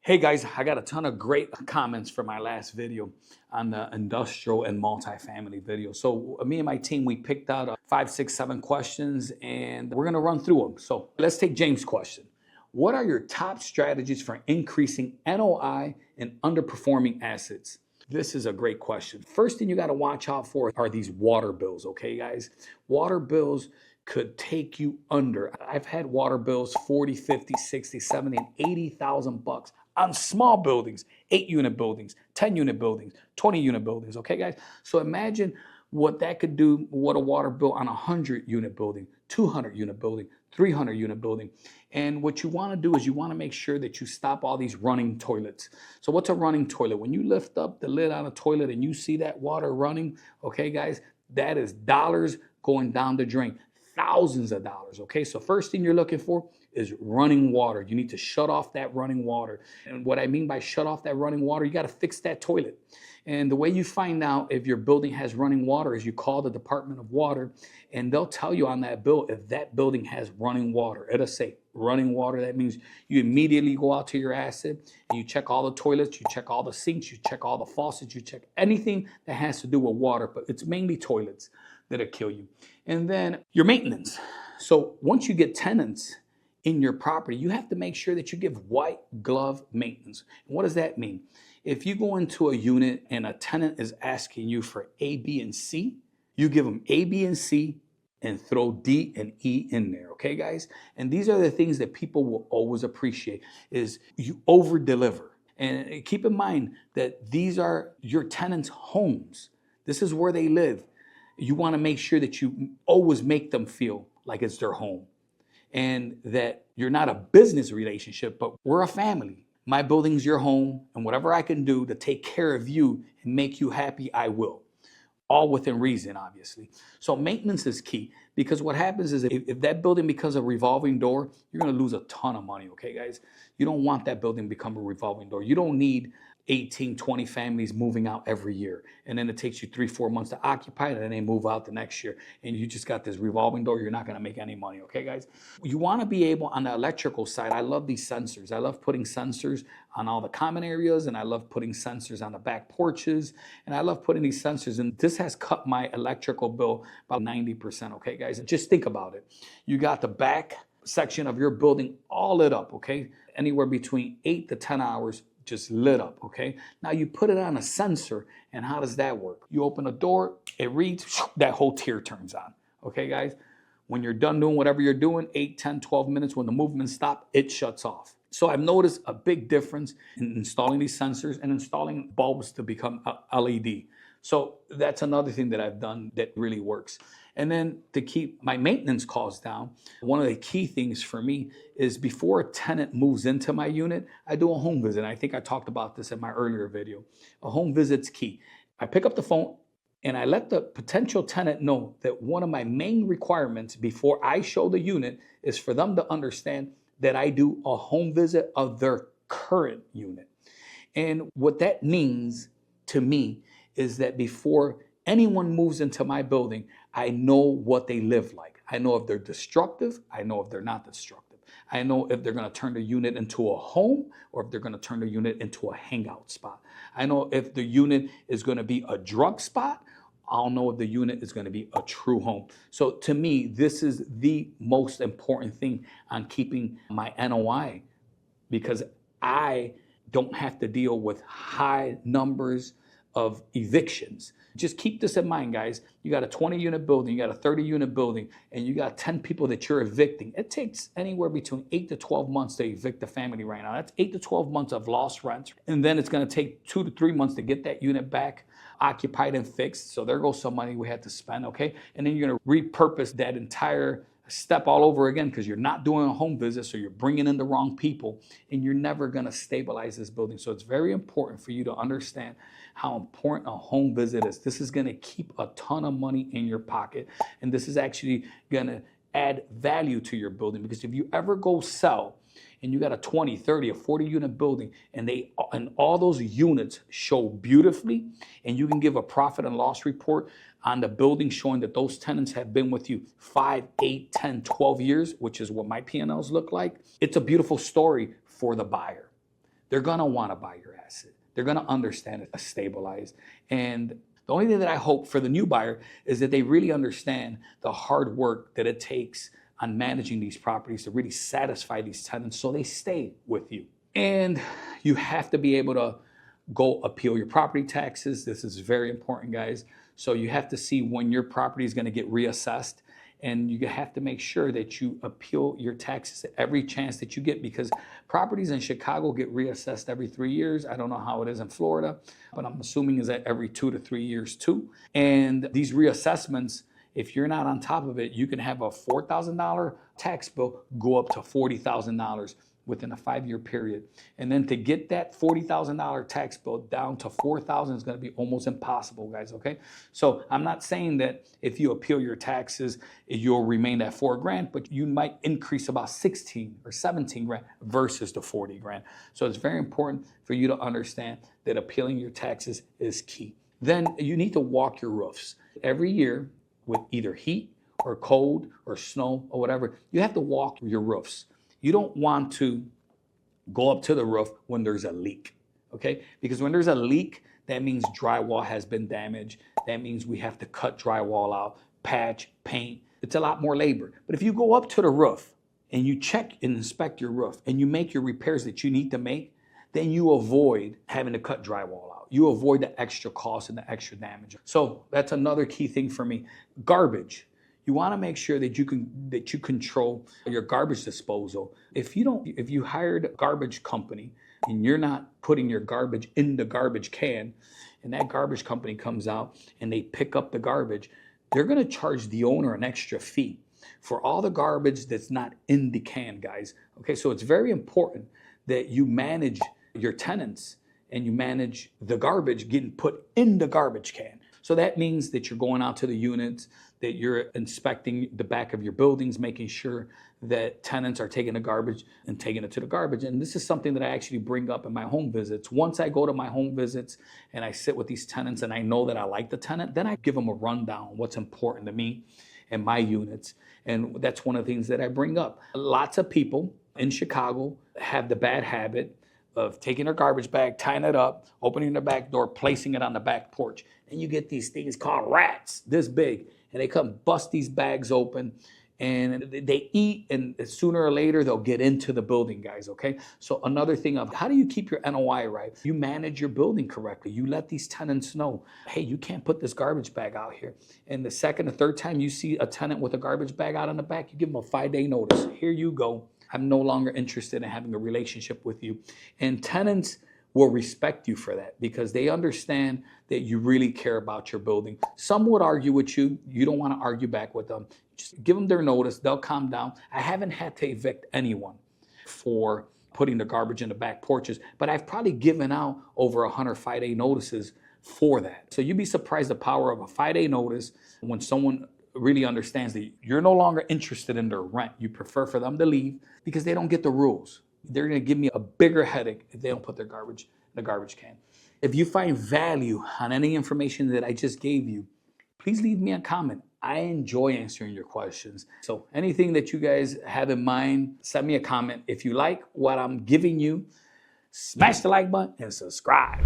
Hey guys, I got a ton of great comments for my last video on the industrial and multifamily video. So me and my team, we picked out 5, 6, 7 questions and we're gonna run through them. So let's take James' question. What are your top strategies for increasing NOI in underperforming assets? This is a great question. First thing you gotta watch out for are these water bills, okay guys? Water bills could take you under. I've had water bills 40, 50, 60, 70, and 80,000 bucks on small buildings, 8-unit buildings, 10-unit buildings, 20-unit buildings, okay guys? So imagine what that could do, what a water bill on a 100-unit building, 200-unit building, 300-unit building. And what you wanna do is you wanna make sure that you stop all these running toilets. So what's a running toilet? When you lift up the lid on a toilet and you see that water running, okay guys, that is dollars going down the drain. Thousands of dollars, okay? So first thing you're looking for is running water. You need to shut off that running water. And what I mean by shut off that running water, you got to fix that toilet. And the way you find out if your building has running water is you call the Department of Water and they'll tell you on that bill if that building has running water. It'll say running water. That means you immediately go out to your asset and you check all the toilets, you check all the sinks, you check all the faucets, you check anything that has to do with water, but it's mainly toilets that'll kill you. And then your maintenance. So once you get tenants in your property, you have to make sure that you give white glove maintenance. And what does that mean? If you go into a unit and a tenant is asking you for A, B, and C, you give them A, B, and C and throw D and E in there, okay guys? And these are the things that people will always appreciate is you over deliver. And keep in mind that these are your tenants' homes. This is where they live. You want to make sure that you always make them feel like it's their home and that you're not a business relationship, but we're a family. My building's your home, and whatever I can do to take care of you and make you happy, I will. All within reason, obviously. So maintenance is key because what happens is if that building becomes a revolving door, you're going to lose a ton of money, okay, guys? You don't want that building to become a revolving door. You don't need 18, 20 families moving out every year. And then it takes you 3, 4 months to occupy it, and then they move out the next year. And you just got this revolving door. You're not going to make any money, okay, guys? You want to be able, on the electrical side, I love these sensors. I love putting sensors on all the common areas, and I love putting sensors on the back porches, and I love putting these sensors, and this has cut my electrical bill about 90%, okay, guys? And just think about it. You got the back section of your building all lit up, okay? Anywhere between 8 to 10 hours just lit up, okay? Now you put it on a sensor, and how does that work? You open a door, it reads, that whole tier turns on, okay, guys? When you're done doing whatever you're doing, 8, 10, 12 minutes, when the movement stops, it shuts off. So I've noticed a big difference in installing these sensors and installing bulbs to become LED. So that's another thing that I've done that really works. And then to keep my maintenance costs down, one of the key things for me is before a tenant moves into my unit, I do a home visit. I think I talked about this in my earlier video. A home visit's key. I pick up the phone and I let the potential tenant know that one of my main requirements before I show the unit is for them to understand that I do a home visit of their current unit. And what that means to me is that before anyone moves into my building, I know what they live like. I know if they're destructive. I know if they're not destructive. I know if they're going to turn the unit into a home or if they're going to turn the unit into a hangout spot. I know if the unit is going to be a drug spot. I'll know if the unit is going to be a true home. So to me, this is the most important thing on keeping my NOI because I don't have to deal with high numbers of evictions. Just keep this in mind, guys. You got a 20-unit building, you got a 30-unit building, and you got 10 people that you're evicting. It takes anywhere between 8 to 12 months to evict a family right now. That's 8 to 12 months of lost rent. And then it's going to take 2 to 3 months to get that unit back occupied and fixed. So there goes some money we had to spend, okay? And then you're going to repurpose that entire step all over again because you're not doing a home visit, so you're bringing in the wrong people, and you're never going to stabilize this building. So it's very important for you to understand how important a home visit is. This is going to keep a ton of money in your pocket, and this is actually going to add value to your building because if you ever go sell and you got a 20, 30, or 40 unit building and all those units show beautifully and you can give a profit and loss report on the building showing that those tenants have been with you 5, 8, 10, 12 years, which is what my P&Ls look like, it's a beautiful story for the buyer. they're gonna wanna buy your asset. They're gonna understand it, stabilized. And the only thing that I hope for the new buyer is that they really understand the hard work that it takes on managing these properties to really satisfy these tenants so they stay with you. And you have to be able to go appeal your property taxes. This is very important, guys. So you have to see when your property is going to get reassessed, and you have to make sure that you appeal your taxes every chance that you get, because properties in Chicago get reassessed every 3 years. I don't know how it is in Florida, but I'm assuming is that every 2 to 3 years too. And these reassessments, if you're not on top of it, you can have a $4,000 tax bill go up to $40,000 within a 5-year period. And then to get that $40,000 tax bill down to $4,000 is going to be almost impossible, guys, okay? So I'm not saying that if you appeal your taxes, you'll remain at $4,000, but you might increase about 16 or 17 grand versus the 40 grand. So it's very important for you to understand that appealing your taxes is key. Then you need to walk your roofs. Every year with either heat or cold or snow or whatever, you have to walk your roofs. You don't want to go up to the roof when there's a leak, okay? Because when there's a leak, that means drywall has been damaged. That means we have to cut drywall out, patch, paint. It's a lot more labor. But if you go up to the roof and you check and inspect your roof and you make your repairs that you need to make, then you avoid having to cut drywall out. You avoid the extra cost and the extra damage. So that's another key thing for me. Garbage. You want to make sure that you control your garbage disposal. If you hired a garbage company and you're not putting your garbage in the garbage can, and that garbage company comes out and they pick up the garbage, they're going to charge the owner an extra fee for all the garbage that's not in the can, guys. Okay, so it's very important that you manage your tenants and you manage the garbage getting put in the garbage can. So that means that you're going out to the units, that you're inspecting the back of your buildings, making sure that tenants are taking the garbage and taking it to the garbage. And this is something that I actually bring up in my home visits. Once I go to my home visits and I sit with these tenants and I know that I like the tenant, then I give them a rundown on what's important to me and my units. And that's one of the things that I bring up. Lots of people in Chicago have the bad habit of taking their garbage bag, tying it up, opening the back door, placing it on the back porch. And you get these things called rats this big, and they come bust these bags open and they eat, and sooner or later they'll get into the building, guys, okay? So another thing of how do you keep your NOI right? You manage your building correctly. You let these tenants know, hey, you can't put this garbage bag out here. And the second or third time you see a tenant with a garbage bag out in the back, you give them a 5-day notice. Here you go. I'm no longer interested in having a relationship with you. And tenants will respect you for that because they understand that you really care about your building. Some would argue with you. You don't want to argue back with them. Just give them their notice. They'll calm down. I haven't had to evict anyone for putting the garbage in the back porches, but I've probably given out over 100 5-day notices for that. So you'd be surprised the power of a 5-day notice when someone really understands that you're no longer interested in their rent. You prefer for them to leave because they don't get the rules. They're going to give me a bigger headache if they don't put their garbage in the garbage can. If you find value on any information that I just gave you, please leave me a comment. I enjoy answering your questions. So anything that you guys have in mind, send me a comment. If you like what I'm giving you, smash the like button and subscribe.